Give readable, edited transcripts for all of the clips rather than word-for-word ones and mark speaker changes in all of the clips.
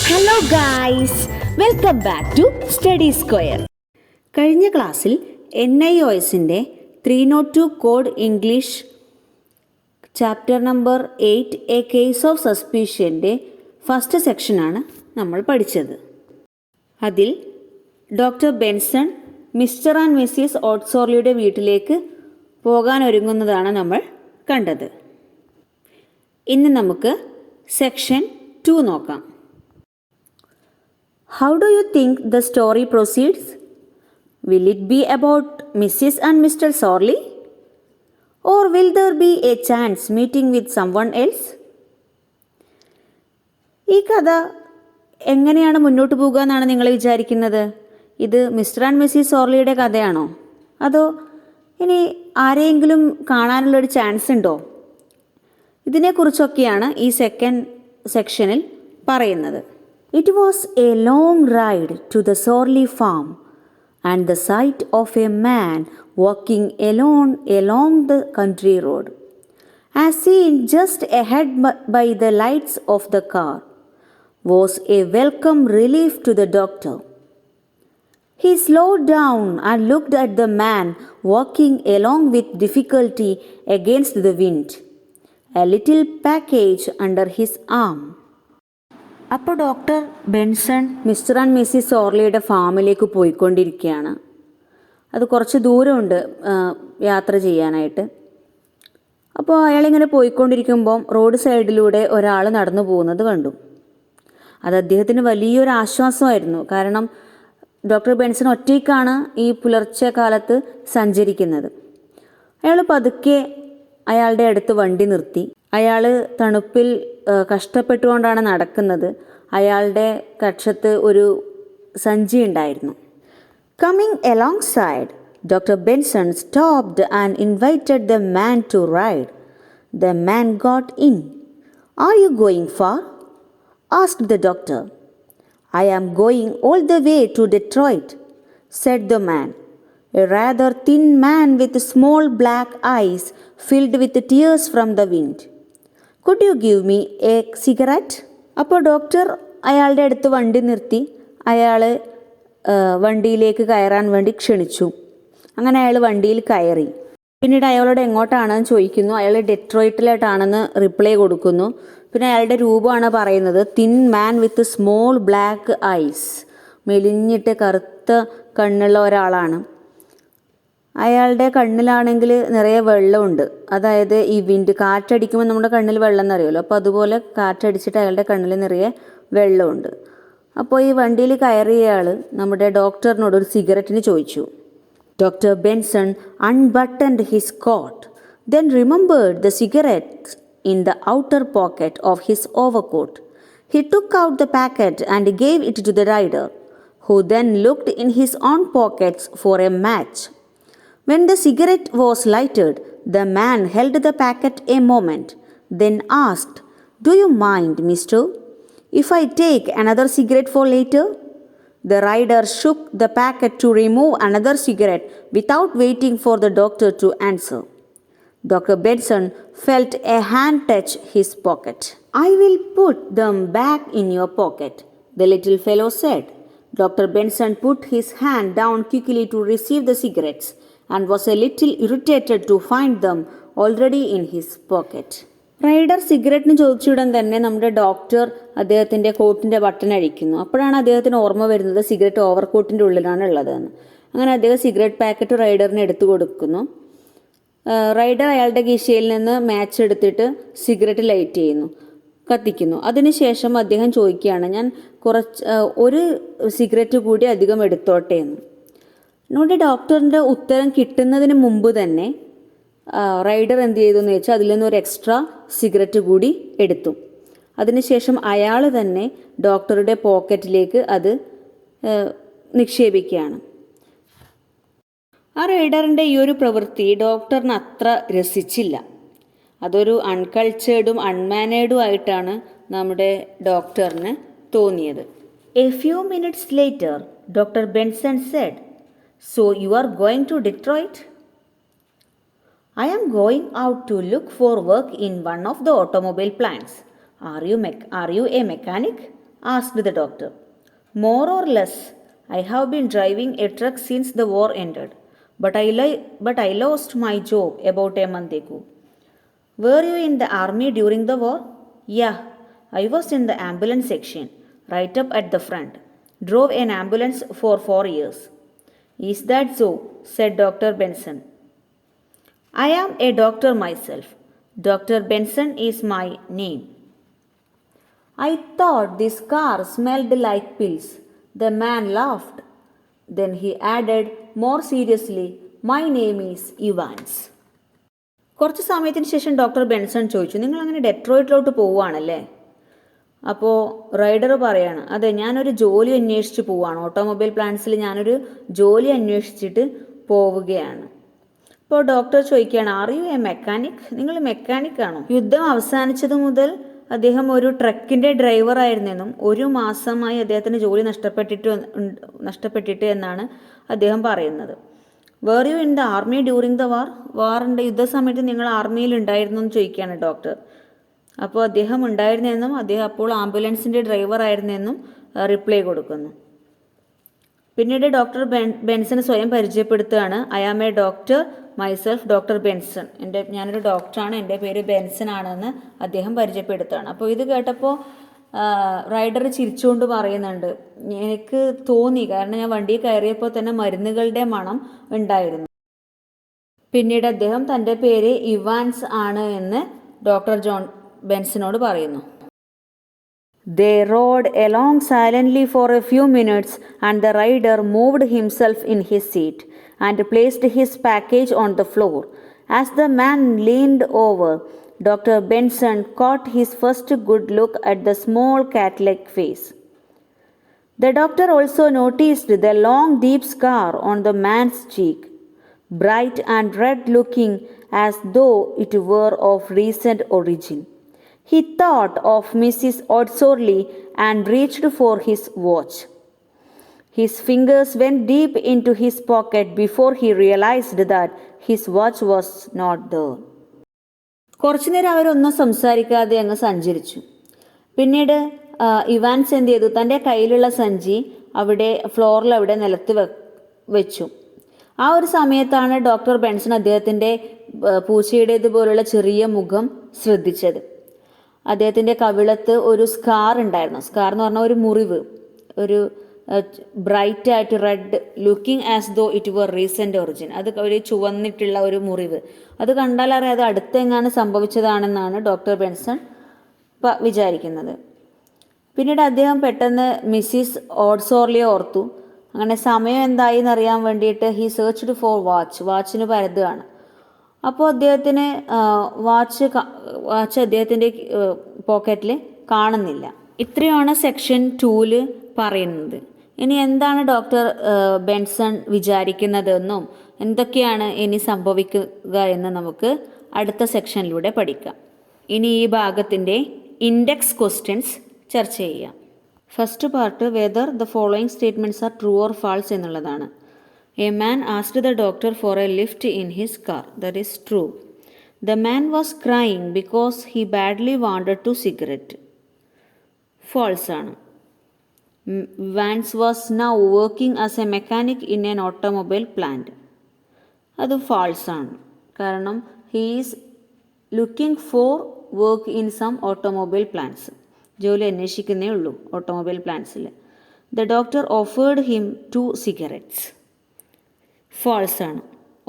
Speaker 1: Hello guys, welcome back to study square. കഴിഞ്ഞ ക്ലാസ്സിൽ NIOSൻ്റെ 302 code English chapter number 8 a case of സസ്പീഷ്യൻ്റെ first സെക്ഷനാണ് നമ്മൾ പഠിച്ചത്. അതിൽ doctor Benson mister and missis ഓട്ട്സോർലിയുടെ വീട്ടിലേക്ക് പോകാൻ ഒരുങ്ങുന്നതാണ് നമ്മൾ കണ്ടത്. ഇന്ന് നമുക്ക് സെക്ഷൻ 2 നോക്കാം. How do you think the story proceeds? Will it be about Mrs. and Mr. Sorley? Or will there be a chance meeting with someone else? ഈ കഥ എങ്ങനെയാണ് മുന്നോട്ട് പോകുക എന്നാണ് നിങ്ങൾ വിചാരിക്കുന്നത്? ഇത് മിസ്റ്റർ ആൻഡ് മിസ്സിസ് സോർലിയുടെ കഥയാണോ? അതോ ഇനി ആരെയെങ്കിലും കാണാനുള്ളൊരു ചാൻസ് ഉണ്ടോ? ഇതിനെക്കുറിച്ചൊക്കെയാണ് ഈ സെക്കൻഡ് സെക്ഷനിൽ പറയുന്നത്. It was a long ride to the Sorley farm, and the sight of a man walking alone along the country road, as seen just ahead by the lights of the car, was a welcome relief to the doctor. He slowed down and looked at the man walking along with difficulty against the wind, a little package under his arm. അപ്പോൾ doctor Benson mister and missis സോർലിയുടെ ഫാമിലേക്ക് പോയിക്കൊണ്ടിരിക്കുകയാണ്. അത് കുറച്ച് ദൂരമുണ്ട് യാത്ര ചെയ്യാനായിട്ട്. അപ്പോൾ അയാളിങ്ങനെ പോയിക്കൊണ്ടിരിക്കുമ്പം റോഡ് സൈഡിലൂടെ ഒരാൾ നടന്നു പോകുന്നത് കണ്ടു. അത് അദ്ദേഹത്തിന് വലിയൊരു ആശ്വാസമായിരുന്നു. കാരണം ഡോക്ടർ ബെൻസൺ ഒറ്റയ്ക്കാണ് ഈ പുലർച്ചെ കാലത്ത് സഞ്ചരിക്കുന്നത്. അയാൾ പതുക്കെ അയാളുടെ അടുത്ത് വണ്ടി നിർത്തി. അയാൾ തണുപ്പിൽ കഷ്ടപ്പെട്ടുകൊണ്ടാണ് നടക്കുന്നത്. അയാളുടെ കക്ഷത്ത് ഒരു സഞ്ചി ഉണ്ടായിരുന്നു. Coming alongside, doctor Benson stopped and invited the man to ride. The man got in. Are you going far? Asked the doctor. I am going all the way to Detroit, said the man, a rather thin man with small black eyes filled with tears from the wind. Could you give me a cigarette? അപ്പോൾ doctor അയാളുടെ അടുത്ത് വണ്ടി നിർത്തി അയാൾ വണ്ടിയിലേക്ക് കയറാൻ വേണ്ടി ക്ഷണിച്ചു. അങ്ങനെ അയാൾ വണ്ടിയിൽ കയറി. പിന്നീട് അയാളോട് എങ്ങോട്ടാണെന്ന് ചോദിക്കുന്നു. അയാൾ ഡെട്രോയിറ്റിലോട്ടാണെന്ന് റിപ്ലൈ കൊടുക്കുന്നു. പിന്നെ അയാളുടെ രൂപമാണ് പറയുന്നത്. Thin man with small black eyes, മെലിഞ്ഞിട്ട് കറുത്ത കണ്ണുള്ള ഒരാളാണ്. അയാളുടെ കണ്ണിലാണെങ്കിൽ നിറയെ വെള്ളമുണ്ട്. അതായത് ഈ വിൻഡ് കാറ്റടിക്കുമ്പോൾ നമ്മുടെ കണ്ണിൽ വെള്ളം എന്നറിയുമല്ലോ. അപ്പോൾ അതുപോലെ കാറ്റടിച്ചിട്ട് അയാളുടെ കണ്ണിൽ നിറയെ വെള്ളമുണ്ട്. അപ്പോൾ ഈ വണ്ടിയിൽ കയറിയ ആൾ നമ്മുടെ ഡോക്ടറിനോട് ഒരു സിഗരറ്റിന് ചോദിച്ചു. Doctor Benson unbuttoned his coat, then remembered the cigarette in the outer pocket of his overcoat. He took out the packet and gave it to the rider, who then looked in his own pockets for a match. When the cigarette was lighted, the man held the packet a moment, then asked, "Do you mind, mister, if I take another cigarette for later?" The rider shook the packet to remove another cigarette without waiting for the doctor to answer. Dr. Benson felt a hand touch his pocket. "I will put them back in your pocket," the little fellow said. Dr. Benson put his hand down quickly to receive the cigarettes and was a little irritated to find them already in his pocket. Rider സിഗരറ്റിന് ചോദിച്ചുടൻ തന്നെ നമ്മുടെ doctor അദ്ദേഹത്തിൻ്റെ കോട്ടിൻ്റെ button അഴിക്കുന്നു. അപ്പോഴാണ് അദ്ദേഹത്തിന് ഓർമ്മ വരുന്നത് cigarette ഓവർകോട്ടിൻ്റെ ഉള്ളിലാണ് ഉള്ളതെന്ന്. അങ്ങനെ അദ്ദേഹം സിഗരറ്റ് പാക്കറ്റ് റൈഡറിന് എടുത്തു കൊടുക്കുന്നു. റൈഡർ അയാളുടെ കീശയിൽ നിന്ന് മാച്ച് എടുത്തിട്ട് സിഗരറ്റ് ലൈറ്റ് ചെയ്യുന്നു, കത്തിക്കുന്നു. അതിനുശേഷം അദ്ദേഹം ചോദിക്കുകയാണ്, ഞാൻ ഒരു സിഗരറ്റ് കൂടി അധികം എടുത്തോട്ടെ എന്ന്. നമ്മുടെ ഡോക്ടറിൻ്റെ ഉത്തരം കിട്ടുന്നതിന് മുമ്പ് തന്നെ റൈഡർ എന്ത് ചെയ്തു എന്ന് വെച്ചാൽ അതിൽ നിന്ന് ഒരു എക്സ്ട്രാ സിഗരറ്റ് കൂടി എടുത്തു. അതിനുശേഷം അയാൾ തന്നെ ഡോക്ടറുടെ പോക്കറ്റിലേക്ക് അത് നിക്ഷേപിക്കുകയാണ്. ആ റൈഡറിൻ്റെ ഈ ഒരു പ്രവൃത്തി ഡോക്ടറിന് അത്ര രസിച്ചില്ല. അതൊരു അൺകൾച്ചേർഡും അൺമാനേർഡും ആയിട്ടാണ് നമ്മുടെ ഡോക്ടറിന് തോന്നിയത്. A few minutes later doctor Benson said, "So you are going to Detroit?" "I am going out to look for work in one of the automobile plants. Are you a mechanic?" asked the doctor. More or less. I have been driving a truck since the war ended, but I lost my job about a month ago. Were you in the army during the war? Yeah, I was in the ambulance section, right up at the front. Drove an ambulance for 4 years. Is that so? Said Dr. Benson. I am a doctor myself. Dr. Benson is my name. I thought this car smelled like pills. The man laughed. Then he added more seriously, my name is Evans. കുറച്ച് സമയത്തിന് ശേഷം doctor Benson ചോദിച്ചു, നിങ്ങൾ അങ്ങനെ ഡെട്രോയിറ്റിലോട്ട് പോവുകയാണല്ലേ? അപ്പോൾ rider പറയാണ്, അതെ, ഞാനൊരു ജോലി അന്വേഷിച്ച് പോവുകയാണ്. ഓട്ടോമൊബൈൽ പ്ലാന്റ്സിൽ ഞാനൊരു ജോലി അന്വേഷിച്ചിട്ട് പോവുകയാണ്. അപ്പോൾ ഡോക്ടർ ചോദിക്കുകയാണ്, ആർ യു എ മെക്കാനിക്? നിങ്ങൾ മെക്കാനിക് ആണോ? യുദ്ധം അവസാനിച്ചത് മുതൽ അദ്ദേഹം ഒരു ട്രക്കിൻ്റെ ഡ്രൈവറായിരുന്നെന്നും 1 മാസമായി അദ്ദേഹത്തിന് ജോലി നഷ്ടപ്പെട്ടിട്ട് എന്നാണ് അദ്ദേഹം പറയുന്നത്. Were you in the army during the വാറിൻ്റെ യുദ്ധസമയത്ത് നിങ്ങൾ ആർമിയിൽ ഉണ്ടായിരുന്നു എന്ന് ചോദിക്കുകയാണ് ഡോക്ടർ. അപ്പോൾ അദ്ദേഹം ഉണ്ടായിരുന്നെന്നും അദ്ദേഹം അപ്പോൾ ആംബുലൻസിൻ്റെ ഡ്രൈവറായിരുന്നെന്നും റിപ്ലൈ കൊടുക്കുന്നു. പിന്നീട് ഡോക്ടർ ബെൻസൺ സ്വയം പരിചയപ്പെടുത്തുകയാണ്. I am a doctor myself, doctor Benson. ഞാനൊരു ഡോക്ടറാണ്, എൻ്റെ പേര് ബെൻസൺ ആണെന്ന് അദ്ദേഹം പരിചയപ്പെടുത്തുകയാണ്. അപ്പോൾ ഇത് കേട്ടപ്പോൾ റൈഡർ ചിരിച്ചുകൊണ്ട് പറയുന്നുണ്ട്, എനിക്ക് തോന്നി, കാരണം ഞാൻ വണ്ടിയിൽ കയറിയപ്പോൾ തന്നെ മരുന്നുകളുടെ മണം ഉണ്ടായിരുന്നു. പിന്നീട് അദ്ദേഹം തൻ്റെ പേര് ഇവാൻസ് ആണ് എന്ന് ഡോക്ടർ ജോൺ ബെൻസനോട് പറയുന്നു. They rode along silently for a few minutes, and the rider moved himself in his seat and placed his package on the floor. As the man leaned over, Dr. Benson caught his first good look at the small cat-like face. The doctor also noticed the long deep scar on the man's cheek, bright and red-looking as though it were of recent origin. He thought of Mrs. Odsorley and reached for his watch. His fingers went deep into his pocket before he realized that his watch was not there. കുറച്ചു നേരം അവരൊന്നും സംസാരിക്കാതെ അങ്ങ് സഞ്ചരിച്ചു. പിന്നീട് Evans എന്ത് ചെയ്തു? തൻ്റെ കയ്യിലുള്ള സഞ്ചി ഫ്ലോറിൽ അവിടെ നിലത്ത് വെച്ചു. ആ ഒരു സമയത്താണ് ഡോക്ടർ ബെൻസൺ അദ്ദേഹത്തിൻ്റെ പൂച്ചയുടേതുപോലുള്ള ചെറിയ മുഖം ശ്രദ്ധിച്ചത്. അദ്ദേഹത്തിൻ്റെ കവിളത്ത് ഒരു സ്കാർ ഉണ്ടായിരുന്നു. സ്കാർ എന്ന് പറഞ്ഞാൽ ഒരു മുറിവ്, ഒരു ബ്രൈറ്റ് ആയിട്ട് red looking as though it were recent origin. അത് ഒരു ചുവന്നിട്ടുള്ള ഒരു മുറിവ്. അത് കണ്ടാൽ അറിയാം അത് അടുത്തെങ്ങാനും സംഭവിച്ചതാണെന്നാണ് ഡോക്ടർ ബെൻസൺ വിചാരിക്കുന്നത്. പിന്നീട് അദ്ദേഹം പെട്ടെന്ന് മിസ്സിസ് ഓഡ്സോർലിയെ ഓർത്തു. അങ്ങനെ സമയം എന്തായി എന്നറിയാൻ വേണ്ടിയിട്ട് ഹി സെർച്ച്ഡ് ഫോർ വാച്ചിന് പരതുകയാണ്. അപ്പോൾ അദ്ദേഹത്തിന് വാച്ച് അദ്ദേഹത്തിൻ്റെ പോക്കറ്റിൽ കാണുന്നില്ല. ഇത്രയാണ് സെക്ഷൻ 2-ൽ പറയുന്നത്. ഇനി എന്താണ് ഡോക്ടർ ബെൻസൺ വിചാരിക്കുന്നതെന്നും എന്തൊക്കെയാണ് ഇനി സംഭവിക്കുക എന്ന് നമുക്ക് അടുത്ത സെക്ഷനിലൂടെ പഠിക്കാം. ഇനി ഈ ഭാഗത്തിൻ്റെ ഇൻഡെക്സ് ക്വസ്റ്റ്യൻസ് ചർച്ച ചെയ്യാം. First part whether the following statements are true or false എന്നുള്ളതാണ്. A man asked the doctor for a lift in his car. That is true. The man was crying because he badly wanted to cigarette. False ആണ്. Vance was now working as a mechanic in an automobile plant. അത് false ആണ്. കാരണം he is looking for work in some automobile plants. ജോലി അന്വേഷിക്കുന്നേ ഉള്ളൂ automobile പ്ലാന്റ്സിൽ. The doctor offered him 2 cigarettes. False ആണ്.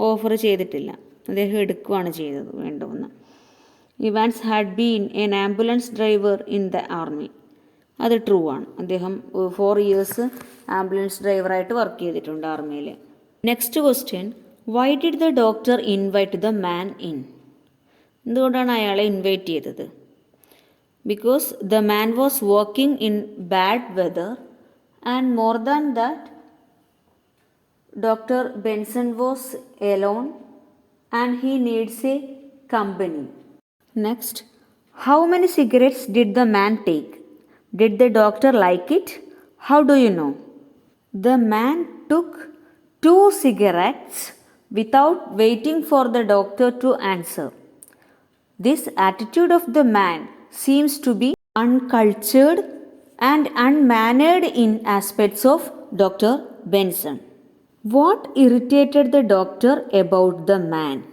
Speaker 1: Offer ചെയ്തിട്ടില്ല, അദ്ദേഹം എടുക്കുകയാണ് ചെയ്തത് വേണ്ടുവന്ന്. Evans had been an ambulance driver in the army. അത് ട്രൂ ആണ്. അദ്ദേഹം 4 years ആംബുലൻസ് ഡ്രൈവറായിട്ട് വർക്ക് ചെയ്തിട്ടുണ്ട് ആർമിയിൽ. Next question, why did the doctor invite the man in? എന്തുകൊണ്ടാണ് അയാളെ ഇൻവൈറ്റ് ചെയ്തത്? Because the man was working in bad weather and more than that Dr. Benson was alone and he needs a company. Next, how many cigarettes did the man take? Did the doctor like it? How do you know? The man took 2 cigarettes without waiting for the doctor to answer. This attitude of the man seems to be uncultured and unmannered in aspects of Dr. Benson. What irritated the doctor about the man?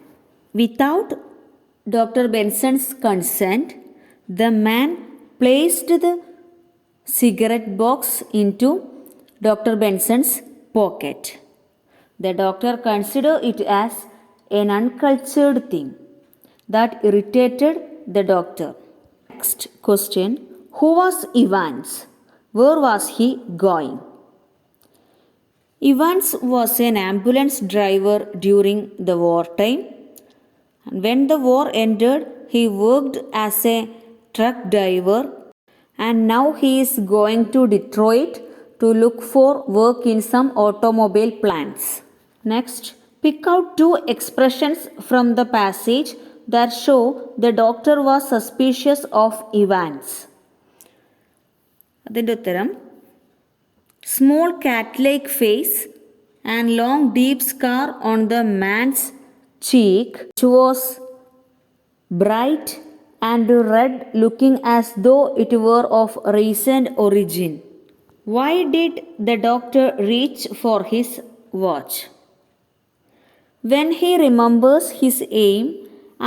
Speaker 1: Without Dr. Benson's consent, the man placed the cigarette box into Dr. Benson's pocket. The doctor considered it as an uncultured thing that irritated the doctor. Next question. Who was Evans? Where was he going? Evans was an ambulance driver during the wartime. And when the war ended, he worked as a truck driver, and now he is going to Detroit to look for work in some automobile plants. Next, pick out two expressions from the passage that show the doctor was suspicious of Evans. അതിൻ്റെ ഉത്തരം small cut like face and long deep scar on the man's cheek which was bright and red, looking as though it were of recent origin. Why did the doctor reach for his watch? When he remembers his aim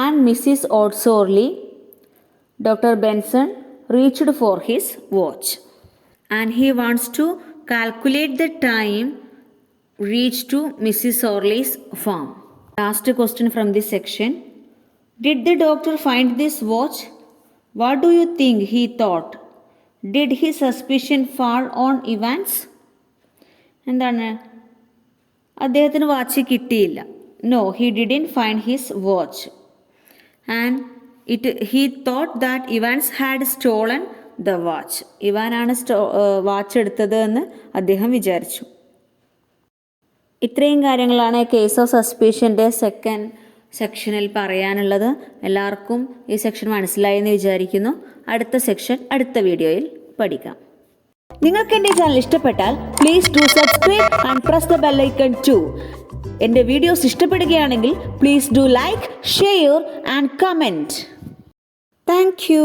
Speaker 1: and Mrs. Odsorley, Dr. Benson reached for his watch and he wants to calculate the time reached to Mrs. Orley's farm. Last question from this section. Did the doctor find this watch? What do you think he thought? Did his suspicion fall on Evans? എന്താണ് അദ്ദേഹത്തിന് watch കിട്ടിയില്ല. No, he didn't find his watch. And he thought that Evans had stolen the watch. ഇവാനാണ് watch എടുത്തത് എന്ന് അദ്ദേഹം വിചാരിച്ചു. ഇത്രയും കാര്യങ്ങളാണ് കേസ് ഓഫ് സസ്പീഷ്യൻ്റെ സെക്കൻഡ് സെക്ഷനിൽ പറയാനുള്ളത്. എല്ലാവർക്കും ഈ സെക്ഷൻ മനസ്സിലായി എന്ന് വിചാരിക്കുന്നു. അടുത്ത സെക്ഷൻ അടുത്ത വീഡിയോയിൽ പഠിക്കാം. നിങ്ങൾക്ക് എൻ്റെ ചാനൽ ഇഷ്ടപ്പെട്ടാൽ please do subscribe and press the bell icon too. എൻ്റെ വീഡിയോസ് ഇഷ്ടപ്പെടുകയാണെങ്കിൽ please do like, share and comment. Thank U.